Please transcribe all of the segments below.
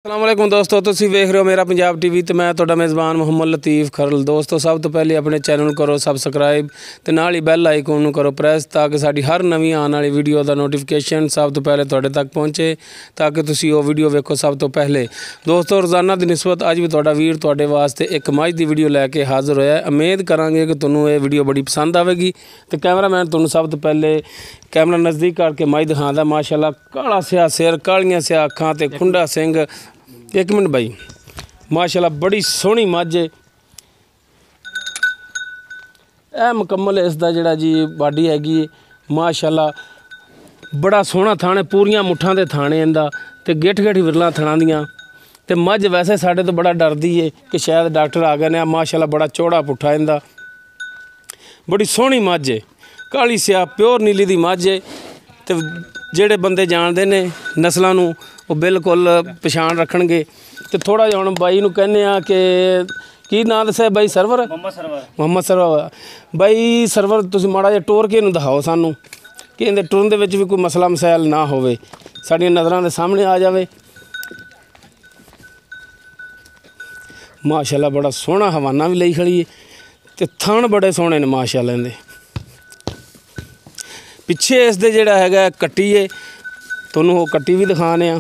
अस्सलाम वालेकुम दोस्तों, तुसी वेख रहे हो मेरा पंजाब टीवी तो मैं तुहाडा मेज़बान मुहम्मद लतीफ़ खरल। दोस्तों सब तो पहले अपने चैनल करो सबसक्राइब तो नाल ही बैल आइकन नूं करो प्रेस ताकि साडी हर नवीं आने वाली वीडियो का नोटिफिकेशन सब तो पहले तुहाडे तक पहुँचे ताकि तुसी वो वीडियो वेखो सब तो पहले। दोस्तों रोज़ाना की निस्बत अज भी तुहाडा वीर तुहाडे वास्ते एक मझ की वीडियो लैके हाज़र होया। उम्मीद करांगे कि तुहानूं ये वीडियो बड़ी पसंद आएगी। तो कैमरामैन तुहानूं सब तो पहले कैमरा नज़दीक करके मझ दिखांदा। माशाअल्लाह काला सिया सिर, कालियां सिया अखां ते खुंडा सिंह। एक मिनट भाई, माशाअल्लाह बड़ी सोहनी मझ है। यह मुकम्मल इसका जिहड़ा जी बाडी हैगी माशाअल्लाह बड़ा सोहना थान है, पूरियां मुठ्ठां दे थाने इंदा ते गिठ गिठ विरलां थणां दियां। ते मझ वैसे साडे तो बड़ा डरदी है कि शायद डॉक्टर आ गए ने। माशाअल्लाह बड़ा चौड़ा पुट्ठा इंदा, बड़ी सोहनी मझ है, काली सिया प्योर नीली दी मझ है। ते ਜਿਹੜੇ ਬੰਦੇ ਜਾਣਦੇ ਨੇ ਨਸਲਾਂ ਨੂੰ ਉਹ ਬਿਲਕੁਲ ਪਛਾਣ ਰੱਖਣਗੇ। ਤੇ ਥੋੜਾ ਜਿਹਾ ਹੁਣ ਬਾਈ ਨੂੰ ਕਹਿੰਦੇ ਆ ਕਿ ਕੀ ਨਾਂ ਦੱਸਿਆ ਬਾਈ? ਸਰਵਰ ਮੁਹੰਮਦ ਸਰਵਰ। ਬਾਈ ਸਰਵਰ ਤੁਸੀਂ ਮਾੜਾ ਜਿਹਾ ਟੋਰ ਕੇ ਇਹਨੂੰ ਦਿਖਾਓ ਸਾਨੂੰ ਕਿ ਇਹਦੇ ਟੁਰਨ ਦੇ ਵਿੱਚ ਵੀ ਕੋਈ ਮਸਲਾ ਮਸਾਇਲ ਨਾ ਹੋਵੇ, ਸਾਡੀਆਂ ਨਜ਼ਰਾਂ ਦੇ ਸਾਹਮਣੇ ਆ ਜਾਵੇ। ਮਾਸ਼ਾਅੱਲਾ ਬੜਾ ਸੋਹਣਾ ਹਵਾਨਾ ਵੀ ਲਈ ਖੜੀ ਹੈ ਤੇ ਥਣ ਬੜੇ ਸੋਹਣੇ ਨੇ ਮਾਸ਼ਾਅੱਲਾ ਇਹਦੇ। पिछे इसके जोड़ा है कट्टी है, तुहानूं वो कट्टी भी दिखाने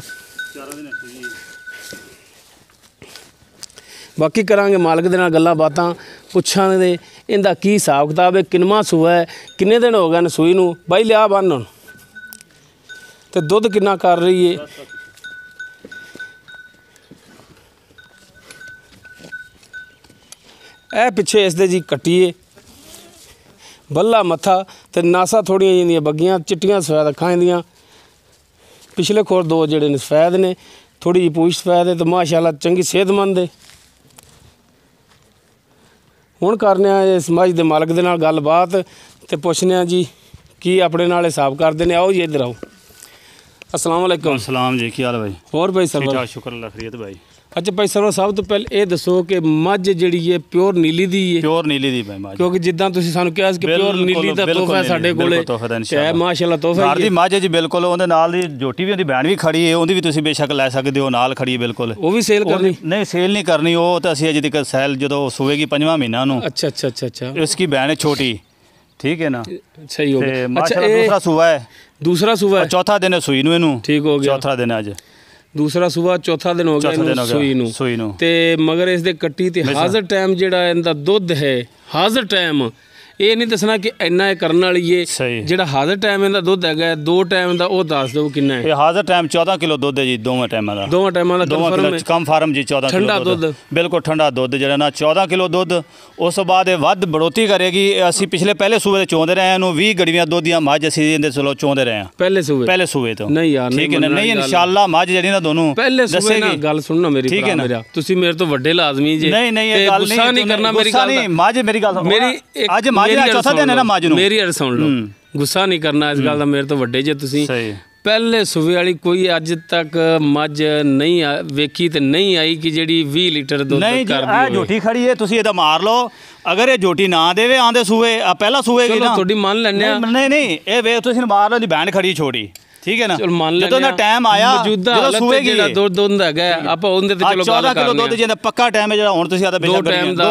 बाकी करांगे मालक दे नाल गल्लां बातां पुछांगे इहदा की हिसाब किताब है, किनवां सूआ है, किन्ने दिन हो गए सूई नूं। बाई लिया बन हुण ते दुध किन्ना कर रही है। ए पिछे इसदे जी कट्टी है, बल्ला मत्था ते नासा थोड़ियां जिहियां बग्गियां, चिट्टियां सफैद अखां दियां। पिछले खोर दो जिहड़े ने सफैद ने, थोड़ी जी पूछ सफैद है। तो माशाअल्लाह चंगी सेहतमंद है। हुण करने इस मझ दे मालक दे नाल गलबात ते पुछने जी की अपने नाल हिसाब करदे ने। आओ जी इधर आओ। अस्सलाम वालेकुम। सलाम जी, की हाल है भाई? और भाई सरवर? शुक्र अल्लाह खैरियत भाई। अच्छा भाई सरवर, सब तो पहले ये दसो कि मझ जिहड़ी है प्योर नीली दी है? प्योर नीली दी भाई मझ, क्योंकि जिद्दां तुसीं सानूं कहा कि प्योर नीली दा तोहफा है साडे कोले ते माशाअल्लाह तोहफा घर दी मझ है जी बिल्कुल। ਉਹਦੇ ਨਾਲ ਦੀ ਜੋਟੀ ਵੀ ਉਹਦੀ ਬੈਣ ਵੀ ਖੜੀ ਹੈ, ਉਹਦੀ ਵੀ ਤੁਸੀਂ ਬੇਸ਼ੱਕ ਲੈ ਸਕਦੇ ਹੋ, ਨਾਲ ਖੜੀ ਹੈ ਬਿਲਕੁਲ। ਉਹ ਵੀ ਸੇਲ ਕਰਨੀ? ਨਹੀਂ ਸੇਲ ਨਹੀਂ ਕਰਨੀ, ਉਹ ਤਾਂ ਅਸੀਂ ਅਜੇ ਤੱਕ ਸੈਲ ਜਦੋਂ ਸੂਏਗੀ 5ਵਾਂ ਮਹੀਨਾ ਨੂੰ। अच्छा अच्छा अच्छा अच्छा, इसकी बहन है छोटी, ठीक है ना? सही हो गया। अच्छा दूसरा सूआ है, दूसरा सूआ है, चौथा दिन है सूई ਨੂੰ ਇਹਨੂੰ। ठीक हो गया, चौथा दिन है अज, दूसरा सूआ चौथा दिन हो गया सूई नूं। ते मगर इस दे कट्टी ते हाज़र टाइम जिहड़ा इहदा दुध है, हाज़र टाइम ये नहीं दसना कि इन्ना करने वाली है। जिहड़ा हाज़र टाइम इहदा दुध है दो टाइम का वो दस दो किन्ना है? हाज़र टाइम 14 किलो दुध है जी, दोवें टाइमां दा। दोवें टाइमां दा कम फार्म जी, 14 ठंडा दुध, बिल्कुल ठंडा दुध जिहड़ा ना 14 किलो दुध। उस तो बाद वध बढ़ोतरी करेगी। असीं पिछले पहले सूए चोंदे रहे हैं, 20 गड़वियां दुध दियां मझ असीं इहदे चलो चोंदे रहे हैं पहले सूए तो। नहीं यार ठीक है ना? नहीं इंशाअल्लाह मझ जिहड़ी ना दोनों पहले सूए ना गल सुनना मेरी, ठीक है ना? तुसीं मेरे तो वड्डे लाजमी जे। नहीं नहीं ये गल नहीं करना मेरी गल नहीं। मझ मेरी गल मेरी अज मझ दा चौथा दिन है ना मझ नूं, मेरी अड़ सुन लो, गुस्सा नहीं करना इस गल दा। मेरे तो वड्डे जे तुसीं। पहले सूए वाली कोई अज तक मझ नहीं वेखी ते नहीं आई कि जिहड़ी 20 लीटर दुध करदी होवे। झोटी खड़ी है, तुसीं इहदा मार लो। अगर ये झोटी ना देवे आंदे सूए पहला सूए की ना थोड़ी मान लैने। नहीं नहीं ये वे तुसीं मार लो, दी बहन खड़ी छोटी, ठीक है ना? चल मान जदों दा टाइम आया ਜਦੋਂ ਸੂਏਗੀ ਜਿਹੜਾ ਦੁੱਧ ਹੈਗਾ ਆਪਾਂ ਉਹਦੇ ਤੇ ਚਲੋ ਗੱਲ 14 ਕਿਲੋ ਦੁੱਧ ਜਿੰਦਾ ਪੱਕਾ ਟਾਈਮ ਹੈ ਜਿਹੜਾ ਹੁਣ ਤੁਸੀਂ ਆਦਾ ਦੋ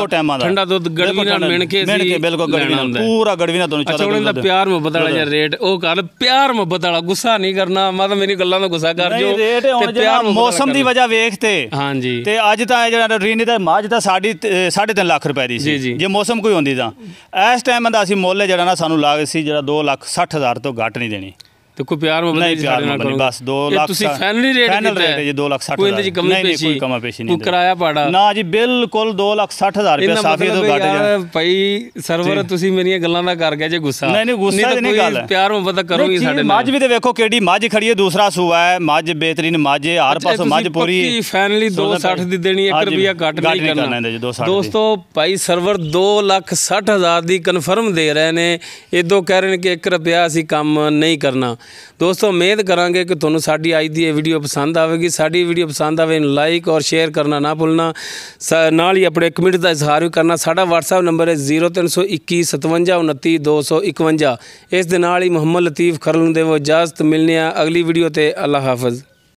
ਟਾਈਮਾਂ ਦਾ ਠੰਡਾ ਦੁੱਧ ਗੜਵੀ ਨਾਲ ਮਿਣ ਕੇ ਬਿਲਕੁਲ ਗੜਵੀ ਨਾਲ ਪੂਰਾ ਗੜਵੀ ਨਾਲ ਤੁਹਾਨੂੰ 14 ਕਿਲੋ ਦਾ ਪਿਆਰ ਮੁਹੱਬਤ ਵਾਲਾ ਜਿਹਾ ਰੇਟ ਉਹ ਕਰ, ਪਿਆਰ ਮੁਹੱਬਤ ਵਾਲਾ, ਗੁੱਸਾ ਨਹੀਂ ਕਰਨਾ। ਮੈਂ ਤਾਂ ਮੇਰੀ ਗੱਲਾਂ ਦਾ ਗੁੱਸਾ ਕਰ ਜੋ ਤੇ ਪਿਆਰ ਮੌਸਮ ਦੀ ਵਜ੍ਹਾ ਵੇਖ ਤੇ ਹਾਂਜੀ। ਤੇ ਅੱਜ ਤਾਂ ਜਿਹੜਾ ਰੀਨੀ ਦਾ ਮੱਝ ਤਾਂ 3.5 ਲੱਖ ਰੁਪਏ ਦੀ ਸੀ ਜੇ ਮੌਸਮ ਕੋਈ ਹੁੰਦੀ ਤਾਂ। ਇਸ ਟਾਈਮ ਦਾ ਅਸੀਂ ਮੁੱਲ ਜਿਹੜਾ ਨਾ ਸਾਨੂੰ ਲਾਗ ਸੀ ਜਿਹੜਾ 2,60,000 ਤੋਂ ਘੱਟ ਨਹੀਂ ਦੇਣੀ। तो कोई प्यार में नहीं, प्यार में नहीं, बस 2 लाख फाइनली रेट है जी, 2,60,000। कोई कमा पेशी नहीं, किराया पाड़ा ना जी, बिल्कुल 2,60,000 रुपए साफी तो घट जा भाई सरवर। तुसी मेरी गल्लां दा कर गए जे गुस्सा। नहीं गुस्सा नहीं गल, प्यार मोहब्बत करो ही साडे नाल। मझ भी ते वेखो केडी मझ खड़ी है, दूसरा सूआ है, मझ बेहतरीन मझ है, हर पासों मझ पूरी फाइनली 2,60 दी देनी, 1 रुपया घट नहीं करना। दोस्तों भाई सरवर 2,60,000 दी कन्फर्म दे रहे ने। इदों कह रहे हैं कि 1 रुपया असीं काम नहीं करना। दोस्तों उम्मीद करांगे कि तुहानूं साडी अज दी वीडियो पसंद आएगी। साडी वीडियो पसंद आवे लाइक और शेयर करना ना भुलना। नाल ही अपने कमेंट का इजहार भी करना। साडा WhatsApp नंबर है 0321 57 29 251। इस दे नाल ही मुहम्मद लतीफ़ खरल नूं देवो इजाज़त। मिलने अगली वीडियो ते। अल्लाह हाफिज़।